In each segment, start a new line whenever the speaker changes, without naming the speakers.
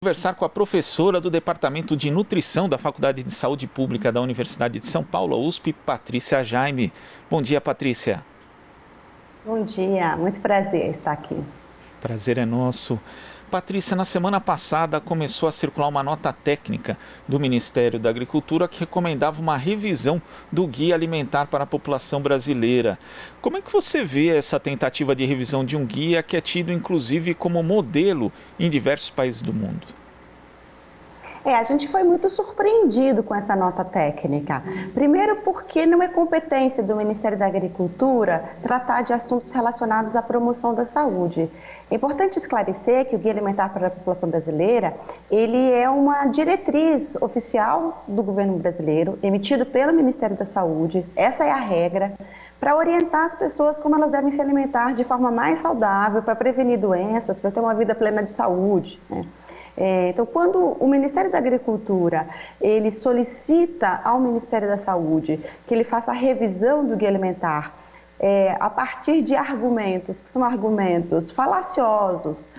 Conversar com a professora do Departamento de Nutrição da Faculdade de Saúde Pública da Universidade de São Paulo, USP, Patrícia Jaime. Bom dia, Patrícia.
Bom dia, muito prazer estar aqui.
Prazer é nosso. Patrícia, na semana passada começou a circular uma nota técnica do Ministério da Agricultura que recomendava uma revisão do Guia Alimentar para a População Brasileira. Como é que você vê essa tentativa de revisão de um guia que é tido inclusive como modelo em diversos países do mundo?
A gente foi muito surpreendido com essa nota técnica. Primeiro porque não é competência do Ministério da Agricultura tratar de assuntos relacionados à promoção da saúde. É importante esclarecer que o Guia Alimentar para a População Brasileira, ele é uma diretriz oficial do governo brasileiro, emitido pelo Ministério da Saúde, essa é a regra, para orientar as pessoas como elas devem se alimentar de forma mais saudável, para prevenir doenças, para ter uma vida plena de saúde, né? Então, quando o Ministério da Agricultura ele solicita ao Ministério da Saúde que ele faça a revisão do Guia Alimentar a partir de argumentos que são argumentos falaciosos,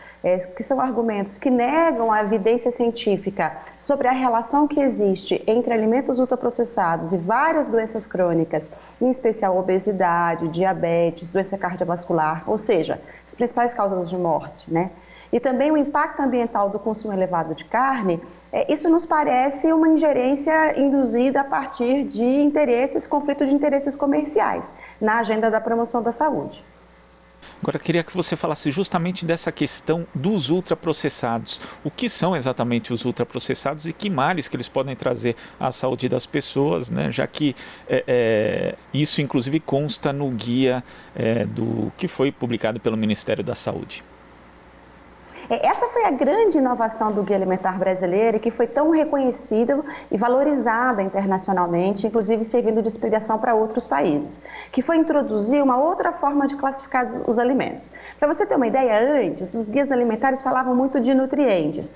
que são argumentos que negam a evidência científica sobre a relação que existe entre alimentos ultraprocessados e várias doenças crônicas, em especial obesidade, diabetes, doença cardiovascular, ou seja, as principais causas de morte, né? E também o impacto ambiental do consumo elevado de carne, isso nos parece uma ingerência induzida a partir de interesses, conflito de interesses comerciais na agenda da promoção da saúde.
Agora, eu queria que você falasse justamente dessa questão dos ultraprocessados. O que são exatamente os ultraprocessados e que males que eles podem trazer à saúde das pessoas, né? Já que isso, inclusive, consta no guia do que foi publicado pelo Ministério da Saúde.
Essa foi a grande inovação do Guia Alimentar Brasileiro e que foi tão reconhecida e valorizada internacionalmente, inclusive servindo de inspiração para outros países, que foi introduzir uma outra forma de classificar os alimentos. Para você ter uma ideia, antes, os guias alimentares falavam muito de nutrientes.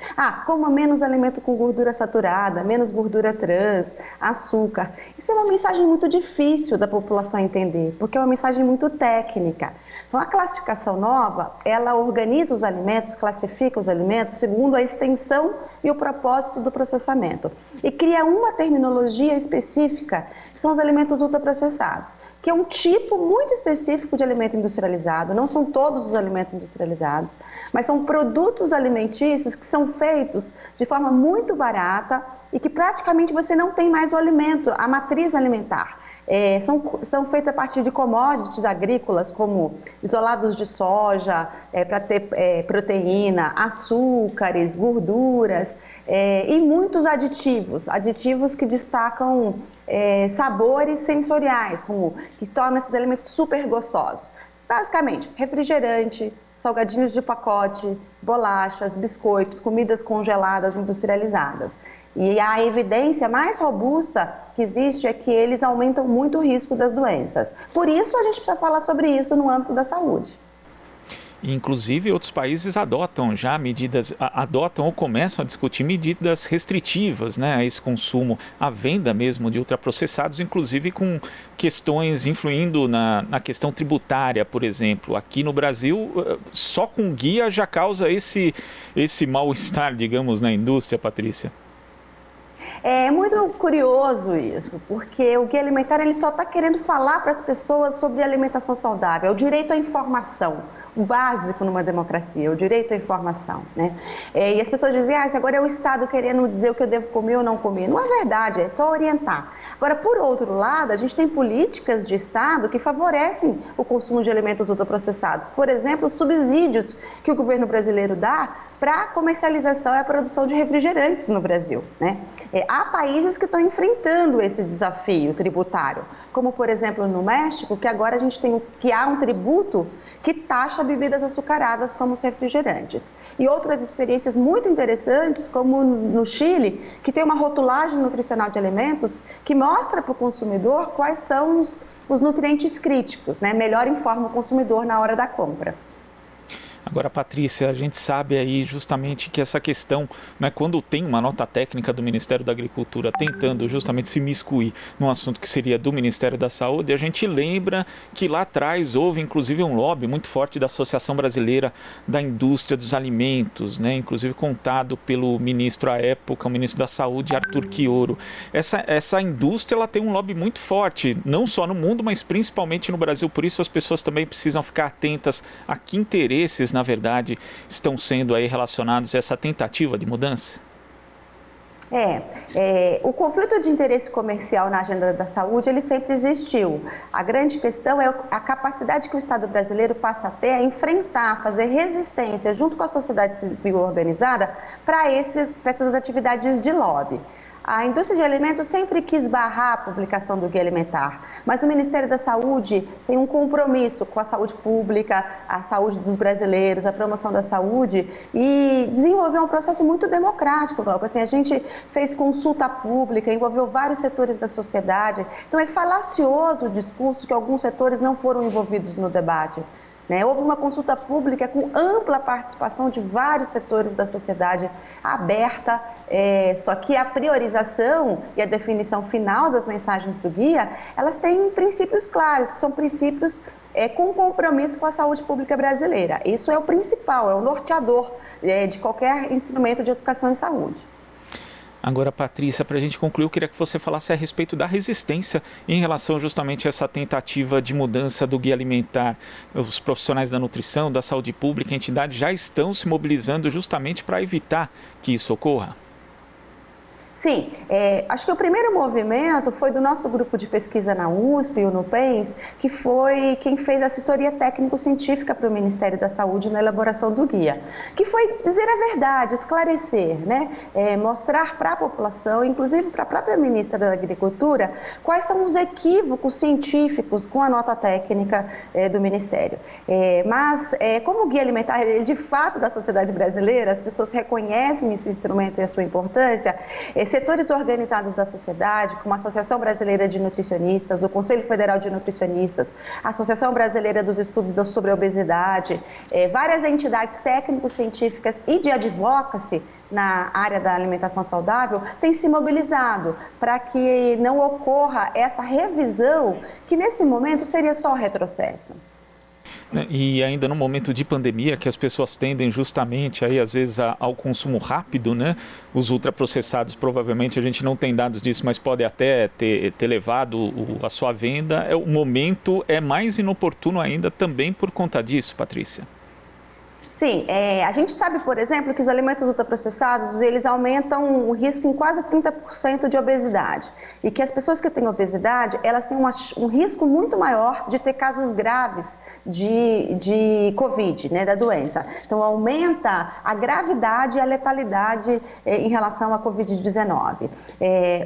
Coma menos alimento com gordura saturada, menos gordura trans, açúcar. Isso é uma mensagem muito difícil da população entender, porque é uma mensagem muito técnica. Então, a classificação nova, ela organiza os alimentos, classifica os alimentos segundo a extensão e o propósito do processamento. E cria uma terminologia específica, que são os alimentos ultraprocessados, que é um tipo muito específico de alimento industrializado. Não são todos os alimentos industrializados, mas são produtos alimentícios que são feitos de forma muito barata e que praticamente você não tem mais o alimento, a matriz alimentar. São feitos a partir de commodities agrícolas, como isolados de soja, para ter proteína, açúcares, gorduras e muitos aditivos que destacam sabores sensoriais, que tornam esses alimentos super gostosos. Basicamente, refrigerante, salgadinhos de pacote, bolachas, biscoitos, comidas congeladas industrializadas. E a evidência mais robusta que existe é que eles aumentam muito o risco das doenças. Por isso, a gente precisa falar sobre isso no âmbito da saúde.
Inclusive, outros países adotam já adotam ou começam a discutir medidas restritivas, né, a esse consumo, a venda mesmo de ultraprocessados, inclusive com questões influindo na questão tributária, por exemplo. Aqui no Brasil, só com guia já causa esse mal-estar, digamos, na indústria, Patrícia.
É muito curioso isso, porque o Guia Alimentar ele só está querendo falar para as pessoas sobre alimentação saudável, é o direito à informação, o básico numa democracia, o direito à informação, né? E as pessoas dizem, isso agora é o Estado querendo dizer o que eu devo comer ou não comer. Não é verdade, é só orientar. Agora, por outro lado, a gente tem políticas de Estado que favorecem o consumo de alimentos ultraprocessados. Por exemplo, os subsídios que o governo brasileiro dá para a comercialização e a produção de refrigerantes no Brasil, né? Há países que estão enfrentando esse desafio tributário, como por exemplo no México, que agora a gente tem que há um tributo que taxa bebidas açucaradas como os refrigerantes. E outras experiências muito interessantes, como no Chile, que tem uma rotulagem nutricional de alimentos que mostra para o consumidor quais são os nutrientes críticos, né? Melhor informa o consumidor na hora da compra.
Agora, Patrícia, a gente sabe aí justamente que essa questão, né, quando tem uma nota técnica do Ministério da Agricultura tentando justamente se miscuir num assunto que seria do Ministério da Saúde, a gente lembra que lá atrás houve inclusive um lobby muito forte da Associação Brasileira da Indústria dos Alimentos, né, inclusive contado pelo ministro à época, o ministro da Saúde, Arthur Quioro. Essa indústria ela tem um lobby muito forte, não só no mundo, mas principalmente no Brasil. Por isso as pessoas também precisam ficar atentas a que interesses, na verdade, estão sendo aí relacionados a essa tentativa de mudança?
O conflito de interesse comercial na agenda da saúde, ele sempre existiu. A grande questão é a capacidade que o Estado brasileiro passa a ter a enfrentar, fazer resistência junto com a sociedade civil organizada para essas atividades de lobby. A indústria de alimentos sempre quis barrar a publicação do Guia Alimentar, mas o Ministério da Saúde tem um compromisso com a saúde pública, a saúde dos brasileiros, a promoção da saúde e desenvolveu um processo muito democrático, Glauco. Assim, a gente fez consulta pública, envolveu vários setores da sociedade, então é falacioso o discurso que alguns setores não foram envolvidos no debate. Houve uma consulta pública com ampla participação de vários setores da sociedade aberta, só que a priorização e a definição final das mensagens do guia, elas têm princípios claros, que são princípios com compromisso com a saúde pública brasileira. Isso é o principal, é o norteador de qualquer instrumento de educação em saúde.
Agora, Patrícia, para a gente concluir, eu queria que você falasse a respeito da resistência em relação justamente a essa tentativa de mudança do guia alimentar. Os profissionais da nutrição, da saúde pública, a entidade já estão se mobilizando justamente para evitar que isso ocorra?
Sim, acho que o primeiro movimento foi do nosso grupo de pesquisa na USP, o NUPENS, que foi quem fez assessoria técnico-científica para o Ministério da Saúde na elaboração do guia, que foi dizer a verdade, esclarecer, mostrar para a população, inclusive para a própria ministra da Agricultura, quais são os equívocos científicos com a nota técnica do Ministério. Mas, como o guia alimentar é de fato da sociedade brasileira, as pessoas reconhecem esse instrumento e a sua importância. Setores organizados da sociedade, como a Associação Brasileira de Nutricionistas, o Conselho Federal de Nutricionistas, a Associação Brasileira dos Estudos sobre a Obesidade, várias entidades técnico-científicas e de advocacy na área da alimentação saudável têm se mobilizado para que não ocorra essa revisão, que nesse momento seria só retrocesso.
E ainda no momento de pandemia, que as pessoas tendem justamente aí, às vezes, ao consumo rápido, né? Os ultraprocessados, provavelmente, a gente não tem dados disso, mas pode até ter levado a sua venda. O momento é mais inoportuno ainda também por conta disso, Patrícia.
Sim, a gente sabe, por exemplo, que os alimentos ultraprocessados, eles aumentam o risco em quase 30% de obesidade. E que as pessoas que têm obesidade, elas têm um risco muito maior de ter casos graves de Covid, da doença. Então, aumenta a gravidade e a letalidade em relação à Covid-19.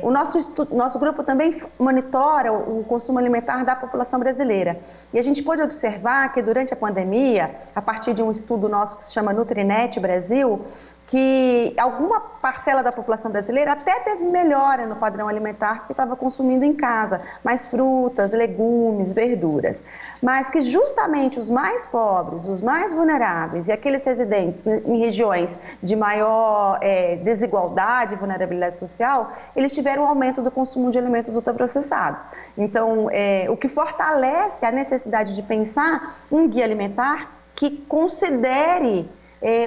O nosso grupo também monitora o consumo alimentar da população brasileira. E a gente pôde observar que durante a pandemia, a partir de um estudo nosso que se chama Nutrinet Brasil, que alguma parcela da população brasileira até teve melhora no padrão alimentar que estava consumindo em casa, mais frutas, legumes, verduras. Mas que justamente os mais pobres, os mais vulneráveis e aqueles residentes em regiões de maior desigualdade e vulnerabilidade social, eles tiveram um aumento do consumo de alimentos ultraprocessados. Então, o que fortalece a necessidade de pensar um guia alimentar que considere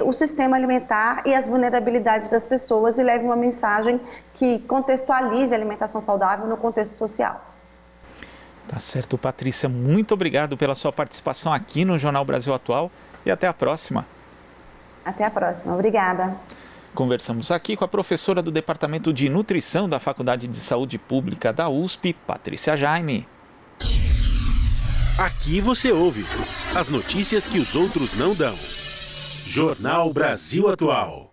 o sistema alimentar e as vulnerabilidades das pessoas e leve uma mensagem que contextualize a alimentação saudável no contexto social.
Tá certo, Patrícia. Muito obrigado pela sua participação aqui no Jornal Brasil Atual e até a próxima.
Até a próxima. Obrigada.
Conversamos aqui com a professora do Departamento de Nutrição da Faculdade de Saúde Pública da USP, Patrícia Jaime.
Aqui você ouve as notícias que os outros não dão. Jornal Brasil Atual.